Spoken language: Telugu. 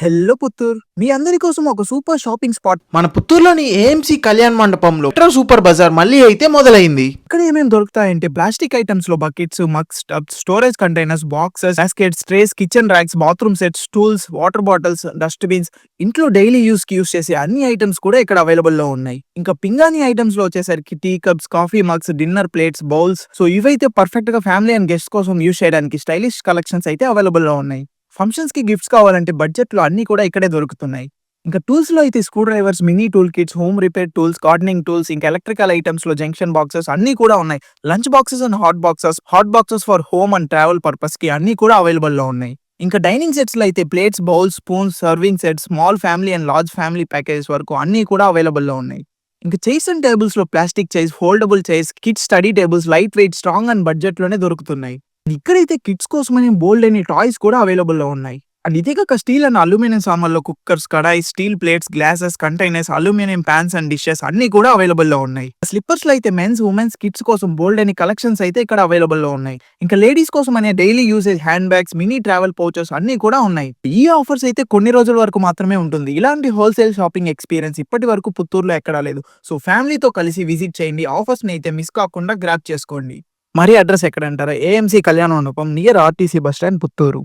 హెల్లో పుత్తూర్ మీ అందరి కోసం ఒక సూపర్ షాపింగ్ స్పాట్. మన పుత్తూరులోని ఏఎంసీ కళ్యాణ్ మండపంలో మెట్రో సూపర్ బజార్ మళ్ళీ అయితే మొదలైంది. ఇక్కడ ఏమేమి దొరుకుతాయంటే ప్లాస్టిక్ ఐటమ్స్ లో buckets, mugs, tubs, storage containers, boxes, baskets, trace, kitchen racks, bathroom sets, stools, water bottles, dust bins, ఇంట్లో డైలీ యూస్ చేసే అన్ని ఐటమ్స్ కూడా ఇక్కడ అవైలబుల్ లో ఉన్నాయి. ఇంకా పింగాణి ఐటమ్స్ లో వచ్చేసరికి tea cups, coffee mugs, dinner plates, bowls. So ఇవైతే పర్ఫెక్ట్ గా ఫ్యామిలీ అండ్ గెస్ట్ కోసం యూస్ చేయడానికి స్టైలిష్ కలెక్షన్స్ అయితే అవైలబుల్ లో ఉన్నాయి. ఫంక్షన్స్ కి గిఫ్ట్స్ కావాలంటే బడ్జెట్ లో అన్ని కూడా ఇక్కడే దొరుకుతున్నాయి. ఇంకా టూల్స్ లో అయితే screwdrivers, mini tool kits, home repair tools, gardening tools, ఇంకా ఎలక్ట్రికల్ ఐటమ్స్ లో జంక్షన్ బాక్సెస్ అన్ని కూడా ఉన్నాయి. Lunch boxes and hot boxes for home and travel purpose కి అన్ని కూడా అవైలబుల్ లో ఉన్నాయి. ఇంకా డైనింగ్ సెట్స్ లో అయితే plates, bowls, spoons, serving sets, small family and large family packages వరకు అన్ని కూడా అవైలబుల్ లో ఉన్నాయి. ఇంకా చైర్స్ అండ్ టేబుల్స్ లో plastic chairs, foldable chairs, kids study tables light weight, strong and budget లోనే దొరుకుతున్నాయి. ఇక్కడైతే కిడ్స్ కోసమని బోల్డ్ అని టాయ్స్ కూడా అవైలబుల్ లో ఉన్నాయి. అండ్ ఇదే కాక స్టీల్ అండ్ అల్యూమినియం సామాన్లో cookers, kadai, steel plates, glasses, containers, aluminium pans and dishes అన్ని కూడా అవైలబుల్ లో ఉన్నాయి. స్లిప్పర్స్ లో అయితే మెన్స్, ఉమెన్స్, కిడ్స్ కోసం బోల్డ్ అని కలెక్షన్స్ అయితే ఇక్కడ అవైలబుల్ లో ఉన్నాయి. ఇంకా లేడీస్ కోసం అనే daily usage hand bags, mini travel pouches అన్ని కూడా ఉన్నాయి. ఈ ఆఫర్స్ అయితే కొన్ని రోజుల వరకు మాత్రమే ఉంటుంది. ఇలాంటి హోల్సేల్ షాపింగ్ ఎక్స్పీరియన్స్ ఇప్పటి వరకు పుత్తూరులో ఎక్కడా లేదు. సో ఫ్యామిలీతో కలిసి విజిట్ చేయండి. ఆఫర్స్ ని అయితే మిస్ కాకుండా గ్రాప్ చేసుకోండి. మరి అడ్రస్ ఎక్కడ అంటారా? ఏఎంసీ కళ్యాణ మండపం near RTC bus stand Puttur.